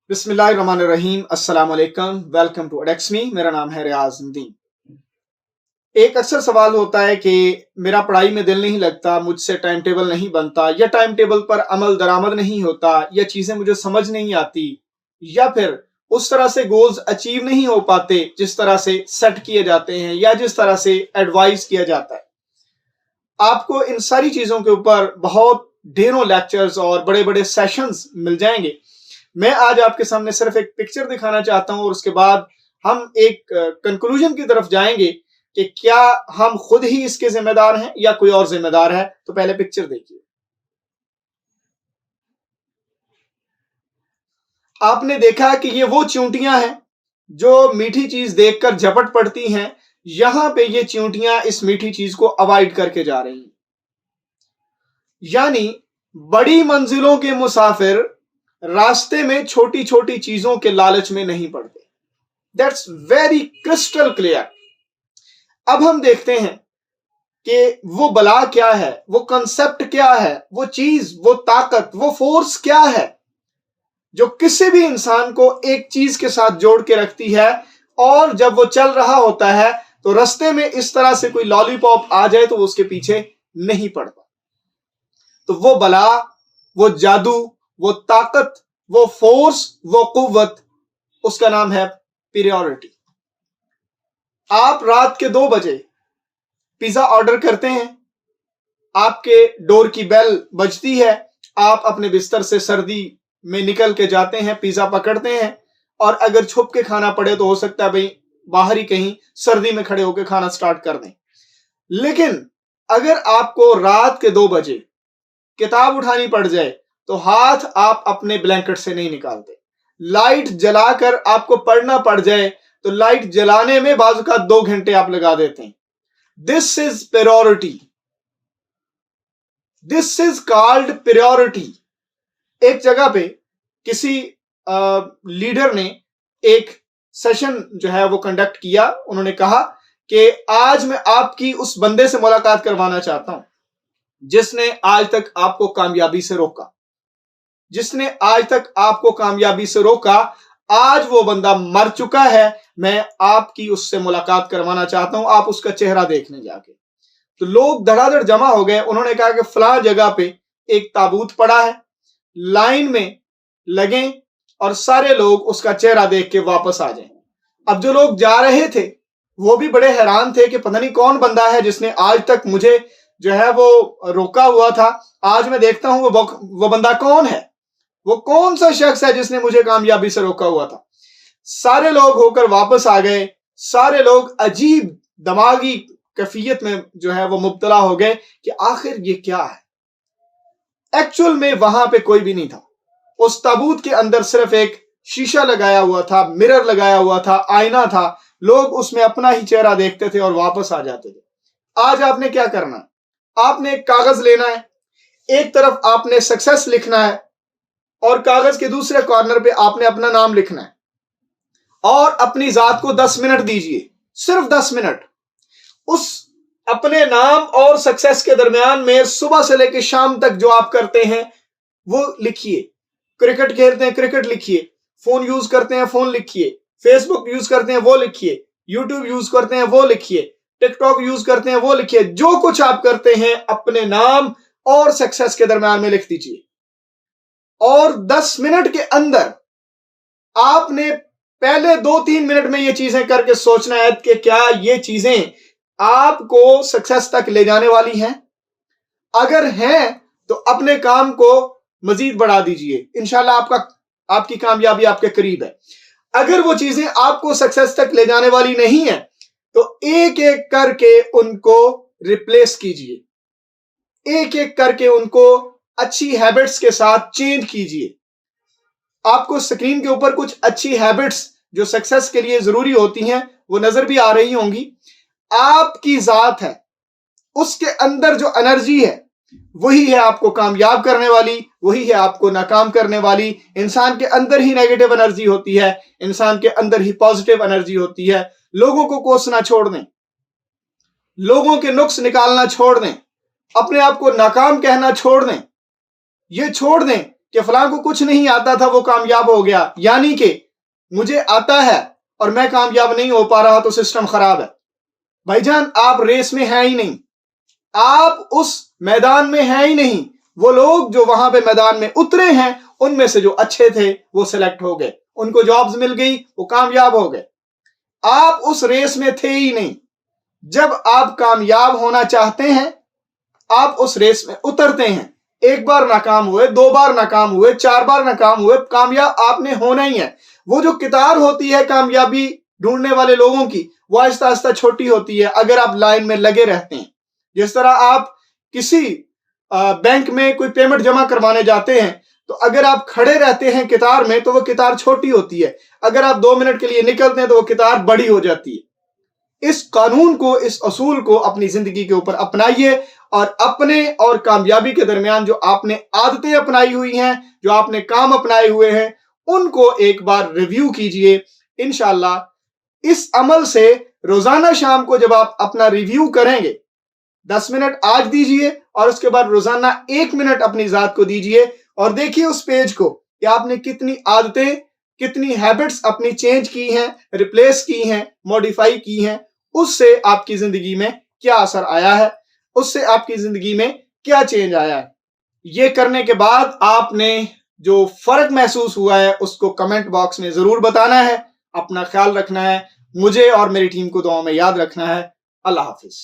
बिस्मिल्लाहिर्रहमानिर्रहीम। अस्सलाम वालेकुम। वेलकम टू एडेक्समी। मेरा नाम है रियाज नदीम। एक अक्सर सवाल होता है कि मेरा पढ़ाई में दिल नहीं लगता, मुझसे टाइम टेबल नहीं बनता, या टाइम टेबल पर अमल दरामद नहीं होता, या चीजें मुझे समझ नहीं आती, या फिर उस तरह से गोल्स अचीव नहीं हो पाते जिस तरह से सेट किए जाते हैं या जिस तरह से एडवाइस किया जाता है। आपको इन सारी चीजों के ऊपर बहुत ढेरों लेक्चर्स और बड़े बड़े सेशंस मिल जाएंगे। मैं आज आपके सामने सिर्फ एक पिक्चर दिखाना चाहता हूं और उसके बाद हम एक कंक्लूजन की तरफ जाएंगे कि क्या हम खुद ही इसके जिम्मेदार हैं या कोई और जिम्मेदार है। तो पहले पिक्चर देखिए। आपने देखा कि ये वो चींटियां हैं जो मीठी चीज देखकर झपट पड़ती हैं। यहां पे ये चींटियां इस मीठी चीज को अवॉइड करके जा रही हैं। यानी बड़ी मंजिलों के मुसाफिर रास्ते में छोटी छोटी चीजों के लालच में नहीं पड़ते। That's very crystal clear. अब हम देखते हैं कि वो बला क्या है, वो कंसेप्ट क्या है, वो चीज, वो ताकत, वो फोर्स क्या है जो किसी भी इंसान को एक चीज के साथ जोड़ के रखती है। और जब वो चल रहा होता है तो रास्ते में इस तरह से कोई लॉलीपॉप आ जाए तो वो उसके पीछे नहीं पड़ता। तो वो बला, वो जादू, वो ताकत, वो फोर्स, वो कुव्वत, उसका नाम है पीरियोरिटी। आप रात के 2 बजे पिज्जा ऑर्डर करते हैं, आपके डोर की बेल बजती है, आप अपने बिस्तर से सर्दी में निकल के जाते हैं, पिज्जा पकड़ते हैं, और अगर छुप के खाना पड़े तो हो सकता है भाई बाहर ही कहीं सर्दी में खड़े होकर खाना स्टार्ट कर दें। लेकिन अगर आपको रात के 2 बजे किताब उठानी पड़ जाए तो हाथ आप अपने ब्लैंकेट से नहीं निकालते। लाइट जलाकर आपको पढ़ना पड़ जाए तो लाइट जलाने में बाजू का 2 घंटे आप लगा देते हैं। This is priority. This is called priority. एक जगह पे किसी लीडर ने एक सेशन जो है वो कंडक्ट किया। उन्होंने कहा कि आज मैं आपकी उस बंदे से मुलाकात करवाना चाहता हूं जिसने आज तक आपको कामयाबी से रोका, जिसने आज तक आपको कामयाबी से रोका। आज वो बंदा मर चुका है, मैं आपकी उससे मुलाकात करवाना चाहता हूं, आप उसका चेहरा देखने जाके। तो लोग धड़ाधड़ जमा हो गए। उन्होंने कहा कि फलां जगह पे एक ताबूत पड़ा है, लाइन में लगें और सारे लोग उसका चेहरा देख के वापस आ जाएं। अब जो लोग जा रहे थे वो भी बड़े हैरान थे कि पता नहीं कौन बंदा है जिसने आज तक मुझे जो है वो रोका हुआ था। आज मैं देखता हूं वो बंदा कौन है, वो कौन सा शख्स है जिसने मुझे कामयाबी से रोका हुआ था। सारे लोग होकर वापस आ गए। सारे लोग अजीब दिमागी कैफियत में जो है वो मुब्तला हो गए कि आखिर ये क्या है। एक्चुअल में वहां पे कोई भी नहीं था। उस ताबूत के अंदर सिर्फ एक शीशा लगाया हुआ था, मिरर लगाया हुआ था, आईना था। लोग उसमें अपना ही चेहरा देखते थे और वापस आ जाते थे। आज आपने क्या करना है? आपने एक कागज लेना है, एक तरफ आपने सक्सेस लिखना है और कागज के दूसरे कॉर्नर पे आपने अपना नाम लिखना है। और अपनी जात को 10 मिनट दीजिए, सिर्फ 10 मिनट। उस अपने नाम और सक्सेस के दरमियान में सुबह से लेकर शाम तक जो आप करते हैं वो लिखिए। क्रिकेट खेलते हैं, क्रिकेट लिखिए। फोन यूज करते हैं, फोन लिखिए। फेसबुक यूज करते हैं, वो लिखिए। यूट्यूब यूज करते हैं, वो लिखिए। टिकटॉक यूज करते हैं, वो लिखिए। जो कुछ आप करते हैं अपने नाम और सक्सेस के दरमियान में लिख दीजिए। और 10 मिनट के अंदर आपने पहले 2-3 मिनट में ये चीजें करके सोचना है कि क्या ये चीजें आपको सक्सेस तक ले जाने वाली हैं। अगर हैं तो अपने काम को मजीद बढ़ा दीजिए, इंशाल्लाह आपकी कामयाबी आपके करीब है। अगर वो चीजें आपको सक्सेस तक ले जाने वाली नहीं है तो एक एक करके उनको रिप्लेस कीजिए, एक एक करके उनको अच्छी हैबिट्स के साथ चेंज कीजिए। आपको स्क्रीन के ऊपर कुछ अच्छी हैबिट्स जो सक्सेस के लिए जरूरी होती हैं वो नजर भी आ रही होंगी। आपकी जात है, उसके अंदर जो एनर्जी है वही है आपको कामयाब करने वाली, वही है आपको नाकाम करने वाली। इंसान के अंदर ही नेगेटिव एनर्जी होती है, इंसान के अंदर ही पॉजिटिव एनर्जी होती है। लोगों को कोसना छोड़ दें, लोगों के नुक्स निकालना छोड़ दें, अपने आप को नाकाम कहना छोड़ दें। ये छोड़ दें کہ फलां को कुछ नहीं आता था वो कामयाब हो गया, यानी कि मुझे आता है और मैं कामयाब नहीं हो पा रहा तो सिस्टम खराब है। भाईजान, आप रेस में हैं ही नहीं, आप उस मैदान में हैं ही नहीं। वो लोग जो वहां पे मैदान में उतरे हैं उनमें से जो अच्छे थे वो सिलेक्ट हो गए, उनको जॉब्स मिल गई, वो कामयाब हो गए। आप उस रेस में थे ही नहीं। जब आप कामयाब होना चाहते हैं आप उस रेस में उतरते हैं। एक बार नाकाम हुए, 2 बार नाकाम हुए, 4 बार नाकाम हुए, कामयाब आपने होना ही है। वो जो कतार होती है कामयाबी ढूंढने वाले लोगों की, वो आहिस्ता आहिस्ता छोटी होती है अगर आप लाइन में लगे रहते हैं। जिस तरह आप किसी बैंक में कोई पेमेंट जमा करवाने जाते हैं तो अगर आप खड़े रहते हैं कतार में तो वो कतार छोटी होती है, अगर आप 2 मिनट के लिए निकलते हैं तो वो कतार बड़ी हो जाती है। इस कानून को, इस असूल को अपनी जिंदगी के ऊपर अपनाइए और अपने और कामयाबी के दरमियान जो आपने आदतें अपनाई हुई हैं, जो आपने काम अपनाए हुए हैं, उनको एक बार रिव्यू कीजिए। इंशाअल्लाह इस अमल से रोजाना शाम को जब आप अपना रिव्यू करेंगे, 10 मिनट आज दीजिए और उसके बाद रोजाना 1 मिनट अपनी जात को दीजिए और देखिए उस पेज को कि आपने कितनी आदतें, कितनी हैबिट्स अपनी चेंज की हैं, रिप्लेस की हैं, मॉडिफाई की हैं। उससे आपकी जिंदगी में क्या असर आया है, उससे आपकी जिंदगी में क्या चेंज आया है। ये करने के बाद आपने जो फर्क महसूस हुआ है उसको कमेंट बॉक्स में जरूर बताना है। अपना ख्याल रखना है, मुझे और मेरी टीम को दुआ में याद रखना है। अल्लाह हाफिज।